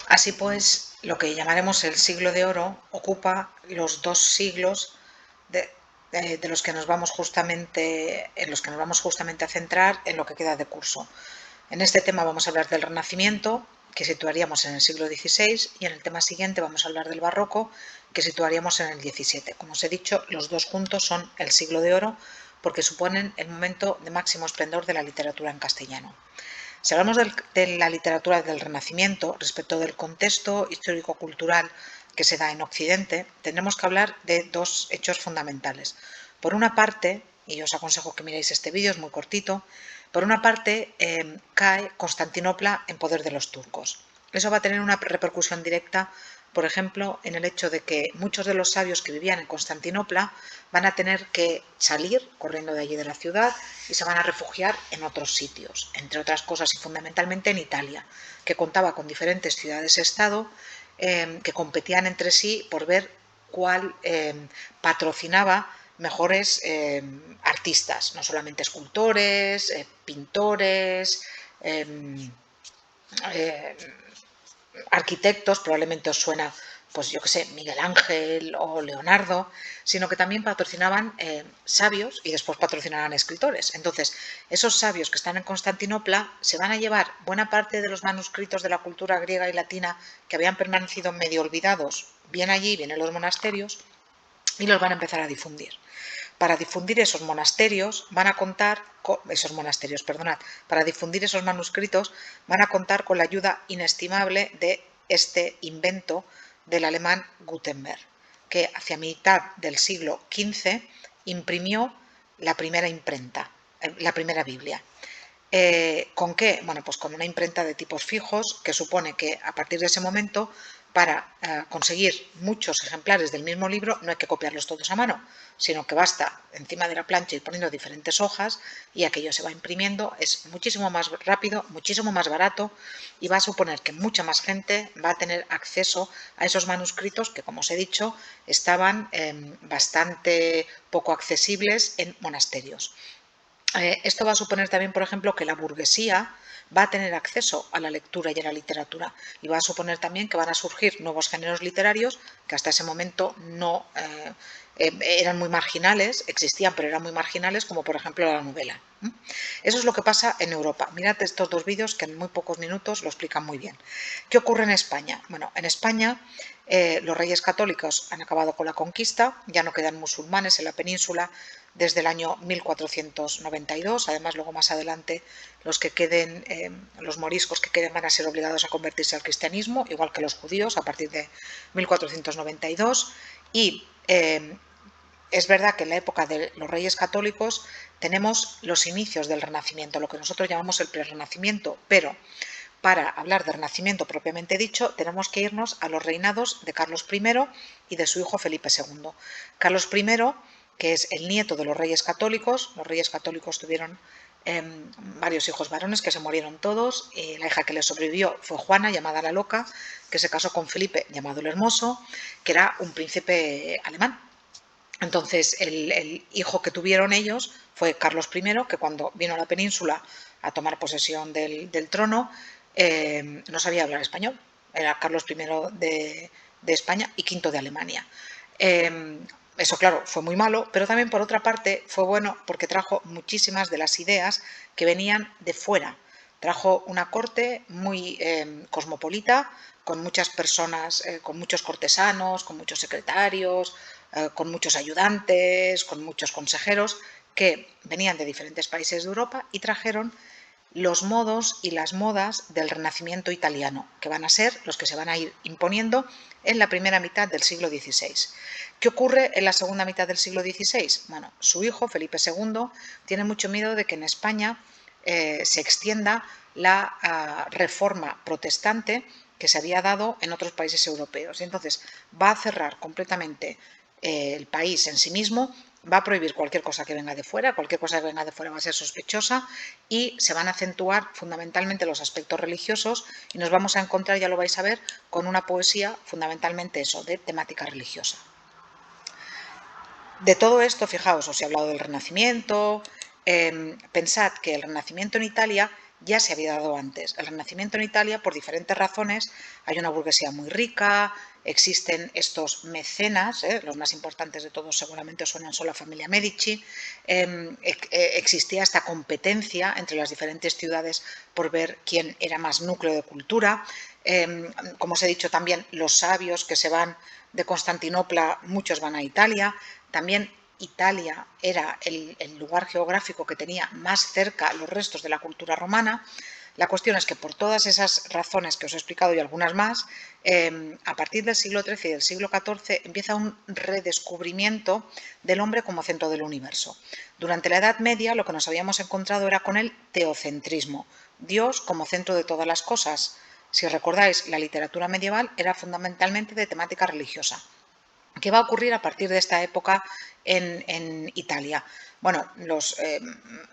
Así pues, lo que llamaremos el siglo de oro ocupa los 2 siglos de, de los que nos vamos justamente, en los que nos vamos justamente a centrar en lo que queda de curso. En este tema vamos a hablar del Renacimiento, que situaríamos en el siglo XVI, y en el tema siguiente vamos a hablar del Barroco, que situaríamos en el XVII. Como os he dicho, los dos juntos son el siglo de oro porque suponen el momento de máximo esplendor de la literatura en castellano. Si hablamos de la literatura del Renacimiento respecto del contexto histórico-cultural que se da en Occidente, tendremos que hablar de dos hechos fundamentales. Por una parte, y os aconsejo que miréis este vídeo, es muy cortito, por una parte cae Constantinopla en poder de los turcos. Eso va a tener una repercusión directa, por ejemplo, en el hecho de que muchos de los sabios que vivían en Constantinopla van a tener que salir corriendo de allí de la ciudad y se van a refugiar en otros sitios, entre otras cosas y fundamentalmente en Italia, que contaba con diferentes ciudades-estado que competían entre sí por ver cuál patrocinaba mejores artistas, no solamente escultores, pintores, arquitectos, probablemente os suena, pues yo que sé, Miguel Ángel o Leonardo, sino que también patrocinaban sabios y después patrocinaban escritores. Entonces, esos sabios que están en Constantinopla se van a llevar buena parte de los manuscritos de la cultura griega y latina que habían permanecido medio olvidados, bien allí, bien en los monasterios, y los van a empezar a difundir. Para difundir esos monasterios van a contar para difundir esos manuscritos van a contar con la ayuda inestimable de este invento del alemán Gutenberg, que hacia mitad del siglo XV imprimió la primera imprenta, la primera Biblia. ¿Con qué? Bueno, pues con una imprenta de tipos fijos que supone que a partir de ese momento, para conseguir muchos ejemplares del mismo libro, no hay que copiarlos todos a mano, sino que basta encima de la plancha ir poniendo diferentes hojas y aquello se va imprimiendo. Es muchísimo más rápido, muchísimo más barato y va a suponer que mucha más gente va a tener acceso a esos manuscritos que, como os he dicho, estaban bastante poco accesibles en monasterios. Esto va a suponer también, por ejemplo, que la burguesía va a tener acceso a la lectura y a la literatura y va a suponer también que van a surgir nuevos géneros literarios que hasta ese momento no eran muy marginales, existían pero eran muy marginales, como por ejemplo la novela. Eso es lo que pasa en Europa. Mirad estos dos vídeos que en muy pocos minutos lo explican muy bien. ¿Qué ocurre en España? Bueno, en España los reyes católicos han acabado con la conquista, ya no quedan musulmanes en la península desde el año 1492. Además, luego más adelante los que queden, los moriscos que queden van a ser obligados a convertirse al cristianismo, igual que los judíos a partir de 1492. Y es verdad que en la época de los reyes católicos tenemos los inicios del Renacimiento, lo que nosotros llamamos el prerrenacimiento, pero para hablar de Renacimiento propiamente dicho, tenemos que irnos a los reinados de Carlos I y de su hijo Felipe II. Carlos I, que es el nieto de los reyes católicos tuvieron varios hijos varones que se murieron todos. La hija que le sobrevivió fue Juana, llamada la Loca, que se casó con Felipe, llamado el Hermoso, que era un príncipe alemán. Entonces, el hijo que tuvieron ellos fue Carlos I, que cuando vino a la península a tomar posesión del trono, no sabía hablar español. Era Carlos I de España y V de Alemania. Eso, claro, fue muy malo, pero también por otra parte fue bueno porque trajo muchísimas de las ideas que venían de fuera. Trajo una corte muy cosmopolita, con muchas personas, con muchos cortesanos, con muchos secretarios, con muchos ayudantes, con muchos consejeros que venían de diferentes países de Europa y trajeron los modos y las modas del Renacimiento italiano, que van a ser los que se van a ir imponiendo en la primera mitad del siglo XVI. ¿Qué ocurre en la segunda mitad del siglo XVI? Bueno, su hijo, Felipe II, tiene mucho miedo de que en España se extienda la reforma protestante que se había dado en otros países europeos. Y entonces va a cerrar completamente el país en sí mismo, va a prohibir cualquier cosa que venga de fuera, cualquier cosa que venga de fuera va a ser sospechosa y se van a acentuar fundamentalmente los aspectos religiosos y nos vamos a encontrar, ya lo vais a ver, con una poesía fundamentalmente eso, de temática religiosa. De todo esto, fijaos, os he hablado del Renacimiento, pensad que el Renacimiento en Italia ya se había dado antes. El Renacimiento en Italia, por diferentes razones, hay una burguesía muy rica, existen estos mecenas, los más importantes de todos seguramente suenan solo la familia Medici, existía esta competencia entre las diferentes ciudades por ver quién era más núcleo de cultura. Como os he dicho también, los sabios que se van de Constantinopla, muchos van a Italia. También Italia era el lugar geográfico que tenía más cerca los restos de la cultura romana. La cuestión es que por todas esas razones que os he explicado y algunas más, a partir del siglo XIII y del siglo XIV empieza un redescubrimiento del hombre como centro del universo. Durante la Edad Media lo que nos habíamos encontrado era con el teocentrismo, Dios como centro de todas las cosas. Si recordáis, la literatura medieval era fundamentalmente de temática religiosa. ¿Qué va a ocurrir a partir de esta época en Italia? Bueno, los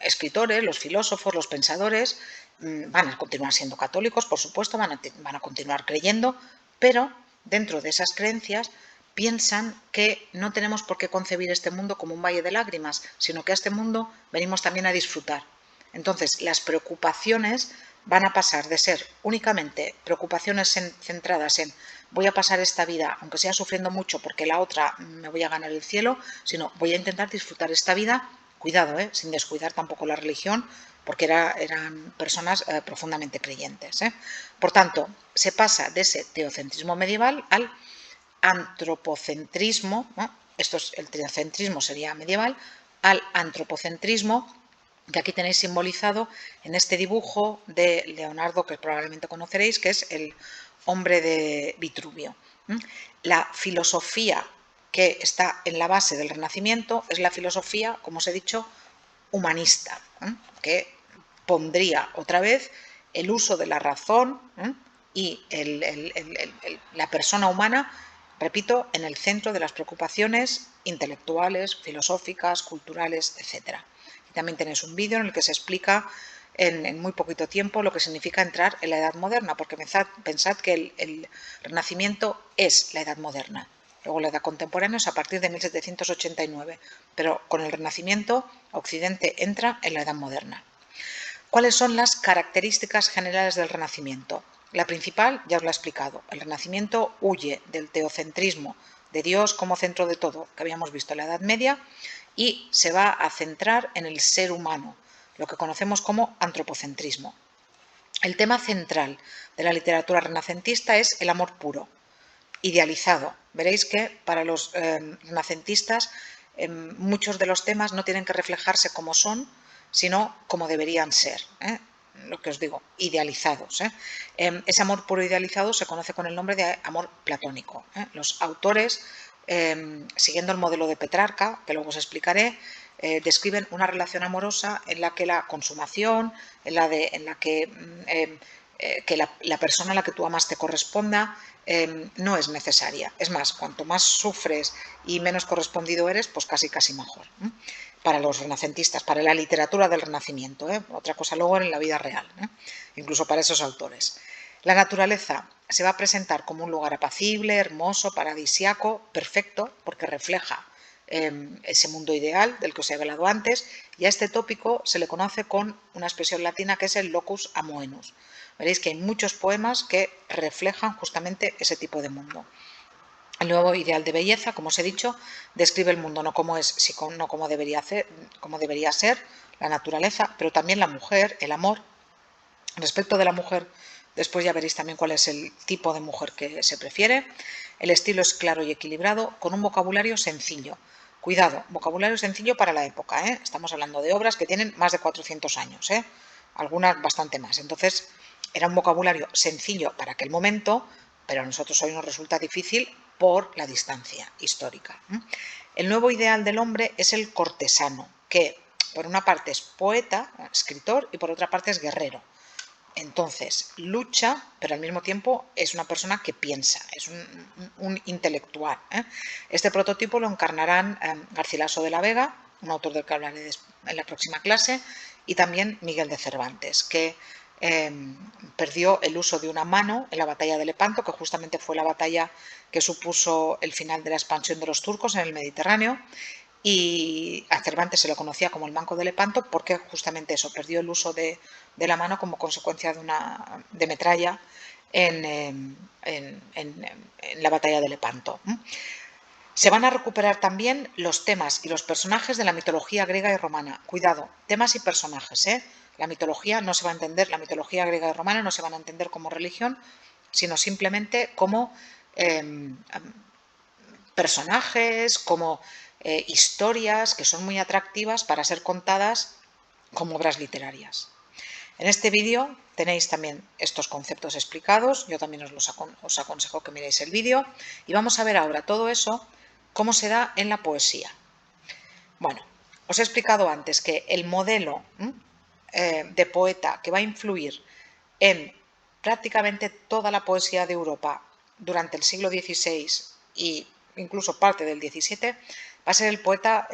escritores, los filósofos, los pensadores van a continuar siendo católicos, por supuesto, van a continuar creyendo, pero dentro de esas creencias piensan que no tenemos por qué concebir este mundo como un valle de lágrimas, sino que a este mundo venimos también a disfrutar. Entonces, las preocupaciones van a pasar de ser únicamente preocupaciones centradas en voy a pasar esta vida, aunque sea sufriendo mucho porque la otra me voy a ganar el cielo, sino voy a intentar disfrutar esta vida, cuidado, sin descuidar tampoco la religión, porque eran personas profundamente creyentes. Por tanto, se pasa de ese teocentrismo medieval al antropocentrismo, ¿no? El teocentrismo sería medieval, al antropocentrismo, que aquí tenéis simbolizado en este dibujo de Leonardo, que probablemente conoceréis, que es el hombre de Vitruvio. La filosofía que está en la base del Renacimiento es la filosofía, como os he dicho, humanista, que pondría otra vez el uso de la razón y la persona humana, repito, en el centro de las preocupaciones intelectuales, filosóficas, culturales, etc. Y también tenéis un vídeo en el que se explica en muy poquito tiempo lo que significa entrar en la Edad Moderna, porque pensad que el Renacimiento es la Edad Moderna. Luego la Edad Contemporánea es a partir de 1789, pero con el Renacimiento Occidente entra en la Edad Moderna. ¿Cuáles son las características generales del Renacimiento? La principal ya os la he explicado. El Renacimiento huye del teocentrismo, de Dios como centro de todo, que habíamos visto en la Edad Media, y se va a centrar en el ser humano, lo que conocemos como antropocentrismo. El tema central de la literatura renacentista es el amor puro, idealizado. Veréis que para los renacentistas muchos de los temas no tienen que reflejarse como son, sino como deberían ser. Lo que os digo, idealizados. Ese amor puro idealizado se conoce con el nombre de amor platónico. Los autores, siguiendo el modelo de Petrarca, que luego os explicaré, describen una relación amorosa en la que la consumación, en la que la persona a la que tú amas te corresponda, no es necesaria. Es más, cuanto más sufres y menos correspondido eres, pues casi mejor. Para los renacentistas, para la literatura del Renacimiento, otra cosa luego en la vida real, incluso para esos autores. La naturaleza se va a presentar como un lugar apacible, hermoso, paradisiaco, perfecto, porque refleja ese mundo ideal del que os he hablado antes, y a este tópico se le conoce con una expresión latina que es el locus amoenus. Veréis que hay muchos poemas que reflejan justamente ese tipo de mundo. El nuevo ideal de belleza, como os he dicho, describe el mundo no como es, sino como debería ser, la naturaleza, pero también la mujer, el amor. Respecto de la mujer, después ya veréis también cuál es el tipo de mujer que se prefiere. El estilo es claro y equilibrado, con un vocabulario sencillo. Cuidado, vocabulario sencillo para la época, Estamos hablando de obras que tienen más de 400 años, algunas bastante más. Entonces, era un vocabulario sencillo para aquel momento, pero a nosotros hoy nos resulta difícil por la distancia histórica. El nuevo ideal del hombre es el cortesano, que por una parte es poeta, escritor, y por otra parte es guerrero. Entonces, lucha, pero al mismo tiempo es una persona que piensa, es un intelectual. Este prototipo lo encarnarán Garcilaso de la Vega, un autor del que hablaré en la próxima clase, y también Miguel de Cervantes, que perdió el uso de una mano en la batalla de Lepanto, que justamente fue la batalla que supuso el final de la expansión de los turcos en el Mediterráneo, y a Cervantes se lo conocía como el Manco de Lepanto porque justamente eso, perdió el uso de la mano como consecuencia de metralla en la batalla de Lepanto. Se van a recuperar también los temas y los personajes de la mitología griega y romana. Cuidado, temas y personajes, ¿eh? La mitología no se va a entender, la mitología griega y romana no se van a entender como religión, sino simplemente como personajes, como historias que son muy atractivas para ser contadas como obras literarias. En este vídeo tenéis también estos conceptos explicados, yo también os aconsejo que miréis el vídeo y vamos a ver ahora todo eso, cómo se da en la poesía. Bueno, os he explicado antes que el modelo de poeta que va a influir en prácticamente toda la poesía de Europa durante el siglo XVI e incluso parte del XVII va a ser el poeta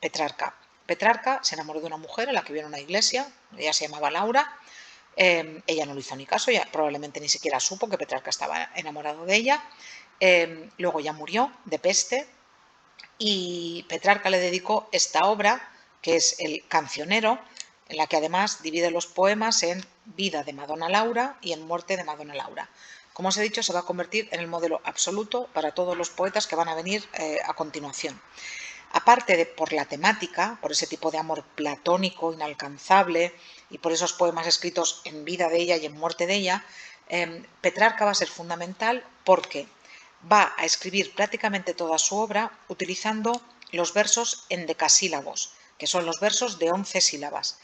Petrarca. Petrarca se enamoró de una mujer a la que vio en una iglesia, ella se llamaba Laura, ella no le hizo ni caso, ella probablemente ni siquiera supo que Petrarca estaba enamorado de ella, luego ya murió de peste y Petrarca le dedicó esta obra, que es el Cancionero, en la que además divide los poemas en vida de Madonna Laura y en muerte de Madonna Laura. Como os he dicho, se va a convertir en el modelo absoluto para todos los poetas que van a venir a continuación. Aparte de por la temática, por ese tipo de amor platónico, inalcanzable, y por esos poemas escritos en vida de ella y en muerte de ella, Petrarca va a ser fundamental porque va a escribir prácticamente toda su obra utilizando los versos endecasílabos, que son los versos de 11 sílabas.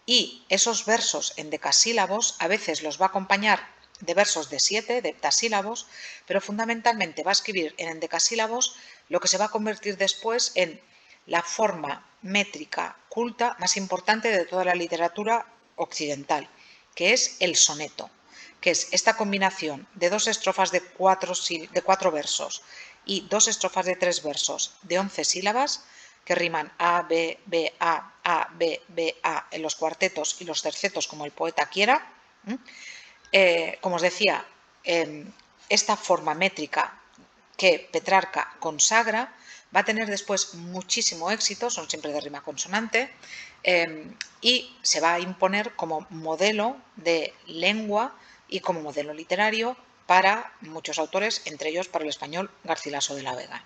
Y esos versos endecasílabos a veces los va a acompañar de versos de 7, de heptasílabos, pero fundamentalmente va a escribir en endecasílabos lo que se va a convertir después en la forma métrica culta más importante de toda la literatura occidental, que es el soneto, que es esta combinación de dos estrofas de cuatro versos y dos estrofas de 3 versos de 11 sílabas que riman A, B, B, A, B, B, A en los cuartetos y los tercetos como el poeta quiera. Como os decía, esta forma métrica que Petrarca consagra va a tener después muchísimo éxito, son siempre de rima consonante, y se va a imponer como modelo de lengua y como modelo literario para muchos autores, entre ellos para el español Garcilaso de la Vega.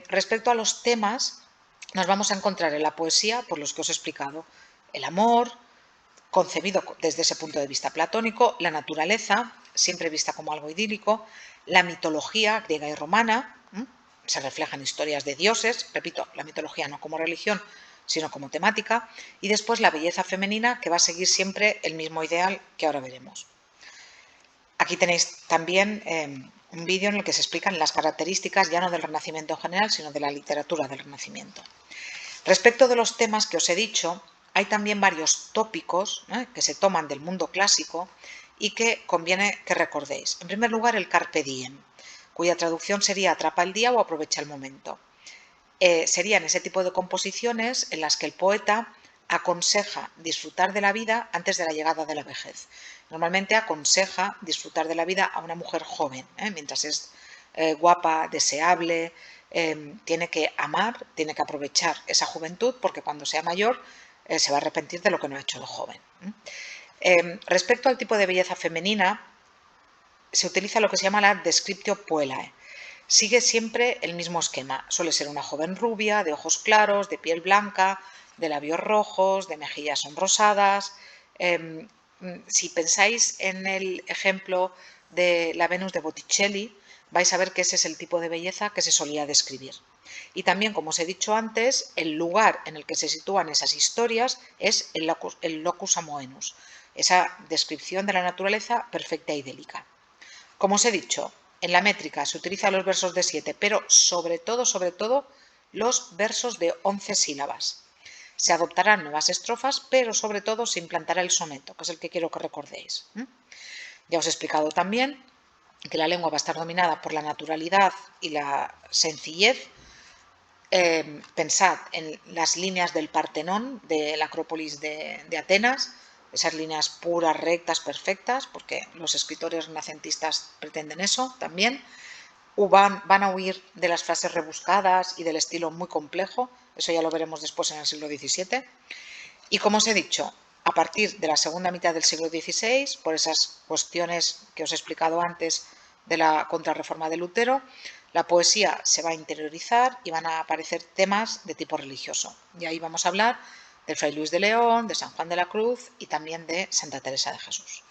Respecto a los temas, nos vamos a encontrar en la poesía, por los que os he explicado, el amor, concebido desde ese punto de vista platónico, la naturaleza, siempre vista como algo idílico, la mitología griega y romana, se reflejan historias de dioses, repito, la mitología no como religión, sino como temática, y después la belleza femenina, que va a seguir siempre el mismo ideal que ahora veremos. Aquí tenéis también un vídeo en el que se explican las características ya no del Renacimiento en general, sino de la literatura del Renacimiento. Respecto de los temas que os he dicho, hay también varios tópicos que se toman del mundo clásico y que conviene que recordéis. En primer lugar, el carpe diem, cuya traducción sería atrapa el día o aprovecha el momento. Serían ese tipo de composiciones en las que el poeta aconseja disfrutar de la vida antes de la llegada de la vejez. Normalmente aconseja disfrutar de la vida a una mujer joven, mientras es guapa, deseable, tiene que amar, tiene que aprovechar esa juventud, porque cuando sea mayor se va a arrepentir de lo que no ha hecho de joven. Respecto al tipo de belleza femenina, se utiliza lo que se llama la descriptio puellae. Sigue siempre el mismo esquema. Suele ser una joven rubia, de ojos claros, de piel blanca, de labios rojos, de mejillas sonrosadas. Si pensáis en el ejemplo de la Venus de Botticelli, vais a ver que ese es el tipo de belleza que se solía describir. Y también, como os he dicho antes, el lugar en el que se sitúan esas historias es el locus amoenus, esa descripción de la naturaleza perfecta y idílica. Como os he dicho, en la métrica se utilizan los versos de 7, pero sobre todo, los versos de 11 sílabas. Se adoptarán nuevas estrofas, pero sobre todo se implantará el soneto, que es el que quiero que recordéis. Ya os he explicado también que la lengua va a estar dominada por la naturalidad y la sencillez. Pensad en las líneas del Partenón, de la Acrópolis de Atenas, esas líneas puras, rectas, perfectas, porque los escritores renacentistas pretenden eso también. van a huir de las frases rebuscadas y del estilo muy complejo, eso ya lo veremos después en el siglo XVII. Y como os he dicho, a partir de la segunda mitad del siglo XVI, por esas cuestiones que os he explicado antes de la contrarreforma de Lutero, la poesía se va a interiorizar y van a aparecer temas de tipo religioso. Y ahí vamos a hablar del Fray Luis de León, de San Juan de la Cruz y también de Santa Teresa de Jesús.